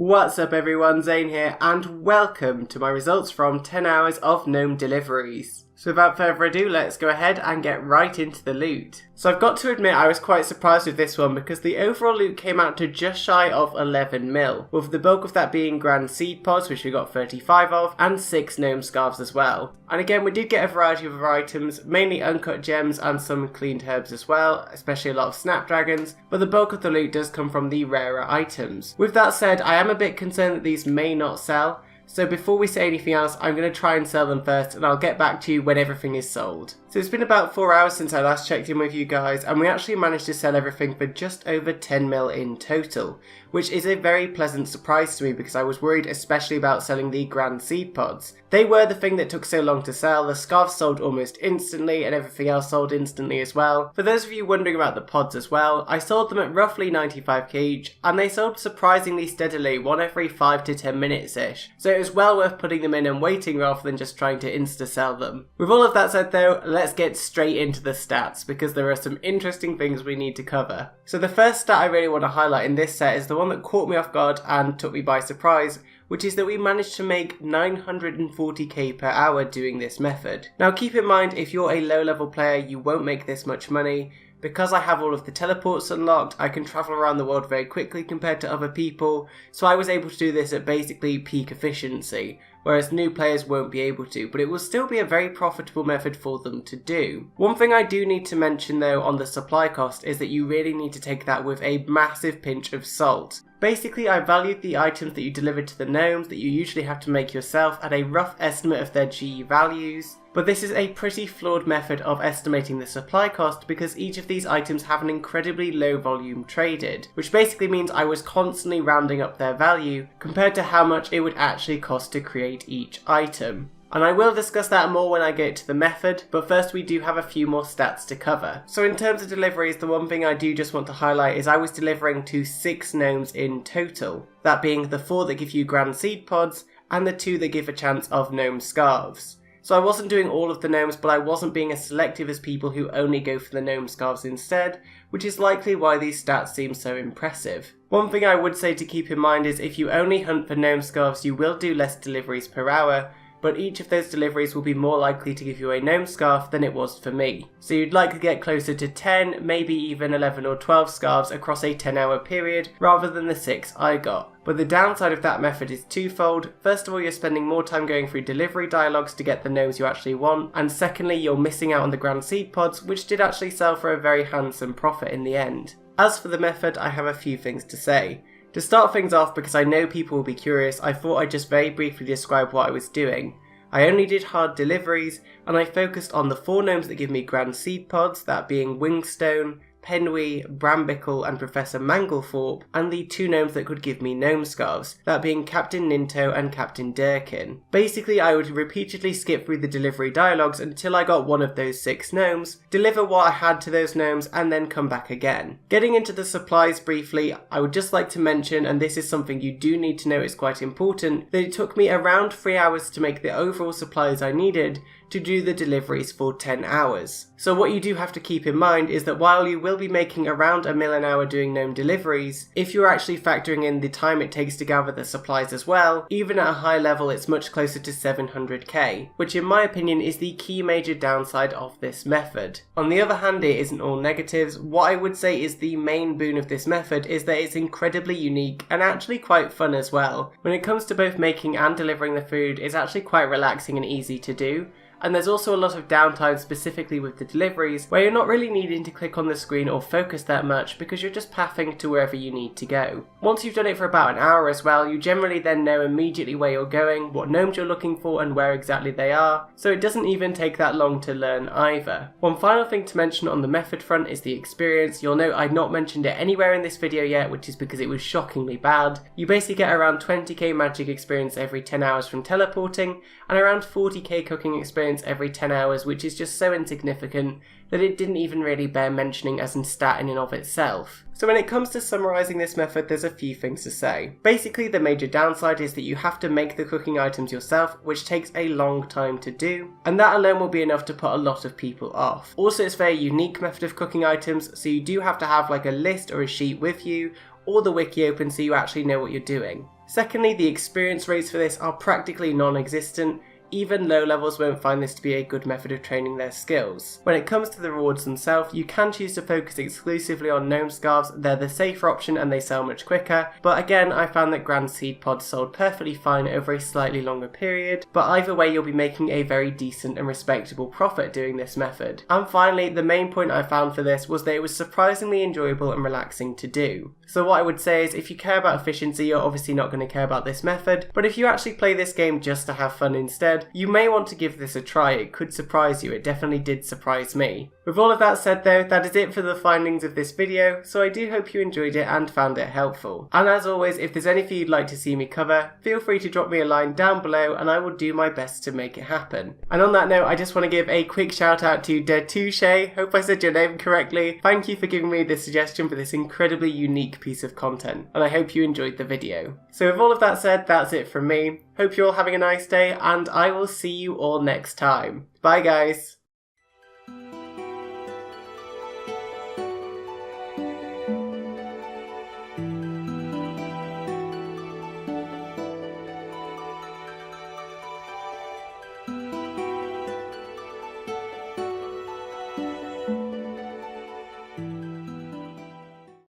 What's up everyone, Zane here, and welcome to my results from 10 hours of Gnome Deliveries. So without further ado, let's go ahead and get right into the loot. So I've got to admit I was quite surprised with this one because the overall loot came out to just shy of 11 mil, with the bulk of that being grand seed pods, which we got 35 of, and 6 gnome scarves as well. And again, we did get a variety of other items, mainly uncut gems and some cleaned herbs as well, especially a lot of snapdragons, but the bulk of the loot does come from the rarer items. With that said, I am a bit concerned that these may not sell. So before we say anything else, I'm going to try and sell them first, and I'll get back to you when everything is sold. So it's been about 4 hours since I last checked in with you guys, and we actually managed to sell everything for just over 10 mil in total, which is a very pleasant surprise to me because I was worried especially about selling the grand seed pods. They were the thing that took so long to sell. The scarves sold almost instantly and everything else sold instantly as well. For those of you wondering about the pods as well, I sold them at roughly 95k each, and they sold surprisingly steadily, one every 5 to 10 minutes ish. So it was well worth putting them in and waiting rather than just trying to insta sell them. With all of that said though, let's get straight into the stats because there are some interesting things we need to cover. So the first stat I really want to highlight in this set is the one that caught me off guard and took me by surprise, which is that we managed to make 940k per hour doing this method. Now keep in mind, if you're a low level player you won't make this much money. Because I have all of the teleports unlocked, I can travel around the world very quickly compared to other people, so I was able to do this at basically peak efficiency, whereas new players won't be able to, but it will still be a very profitable method for them to do. One thing I do need to mention though on the supply cost is that you really need to take that with a massive pinch of salt. Basically, I valued the items that you delivered to the gnomes that you usually have to make yourself at a rough estimate of their GE values. But this is a pretty flawed method of estimating the supply cost because each of these items have an incredibly low volume traded, which basically means I was constantly rounding up their value compared to how much it would actually cost to create each item. And I will discuss that more when I get to the method, but first we do have a few more stats to cover. So in terms of deliveries, the one thing I do just want to highlight is I was delivering to 6 gnomes in total, that being the 4 that give you grand seed pods and the 2 that give a chance of gnome scarves. So I wasn't doing all of the gnomes, but I wasn't being as selective as people who only go for the gnome scarves instead, which is likely why these stats seem so impressive. One thing I would say to keep in mind is if you only hunt for gnome scarves you will do less deliveries per hour, but each of those deliveries will be more likely to give you a gnome scarf than it was for me. So you'd likely get closer to 10, maybe even 11 or 12 scarves across a 10-hour period rather than the 6 I got. But the downside of that method is twofold. First of all, you're spending more time going through delivery dialogues to get the gnomes you actually want, and secondly, you're missing out on the grand seed pods, which did actually sell for a very handsome profit in the end. As for the method, I have a few things to say. To start things off, because I know people will be curious, I thought I'd just very briefly describe what I was doing. I only did hard deliveries, and I focused on the 4 gnomes that give me grand seed pods, that being Wingstone, Penwee, Brambicle and Professor Manglethorpe, and the 2 gnomes that could give me gnome scarves, that being Captain Ninto and Captain Durkin. Basically, I would repeatedly skip through the delivery dialogues until I got one of those 6 gnomes, deliver what I had to those gnomes, and then come back again. Getting into the supplies briefly, I would just like to mention, and this is something you do need to know is quite important, that it took me around 3 hours to make the overall supplies I needed to do the deliveries for 10 hours. So what you do have to keep in mind is that while you will be making around a mil an hour doing gnome deliveries, if you're actually factoring in the time it takes to gather the supplies as well, even at a high level it's much closer to 700k, which in my opinion is the key major downside of this method. On the other hand, it isn't all negatives. What I would say is the main boon of this method is that it's incredibly unique and actually quite fun as well. When it comes to both making and delivering the food, it's actually quite relaxing and easy to do. And there's also a lot of downtime specifically with the deliveries where you're not really needing to click on the screen or focus that much because you're just pathing to wherever you need to go. Once you've done it for about an hour as well, you generally then know immediately where you're going, what gnomes you're looking for and where exactly they are, so it doesn't even take that long to learn either. One final thing to mention on the method front is the experience. You'll note I've not mentioned it anywhere in this video yet, which is because it was shockingly bad. You basically get around 20k magic experience every 10 hours from teleporting and around 40k cooking experience every 10 hours, which is just so insignificant that it didn't even really bear mentioning as a stat in and of itself. So when it comes to summarising this method, there's a few things to say. Basically, the major downside is that you have to make the cooking items yourself, which takes a long time to do, and that alone will be enough to put a lot of people off. Also, it's a very unique method of cooking items, so you do have to have like a list or a sheet with you, or the wiki open so you actually know what you're doing. Secondly, the experience rates for this are practically non-existent. Even low levels won't find this to be a good method of training their skills. When it comes to the rewards themselves, you can choose to focus exclusively on gnome scarves. They're the safer option and they sell much quicker, but again I found that grand seed pods sold perfectly fine over a slightly longer period, but either way you'll be making a very decent and respectable profit doing this method. And finally, the main point I found for this was that it was surprisingly enjoyable and relaxing to do. So what I would say is, if you care about efficiency, you're obviously not going to care about this method, but if you actually play this game just to have fun instead, you may want to give this a try. It could surprise you. It definitely did surprise me. With all of that said though, that is it for the findings of this video, so I do hope you enjoyed it and found it helpful. And as always, if there's anything you'd like to see me cover, feel free to drop me a line down below and I will do my best to make it happen. And on that note, I just want to give a quick shout out to Detouche. Hope I said your name correctly. Thank you for giving me this suggestion for this incredibly unique piece of content, and I hope you enjoyed the video. So with all of that said, that's it from me. Hope you're all having a nice day, and I will see you all next time. Bye guys!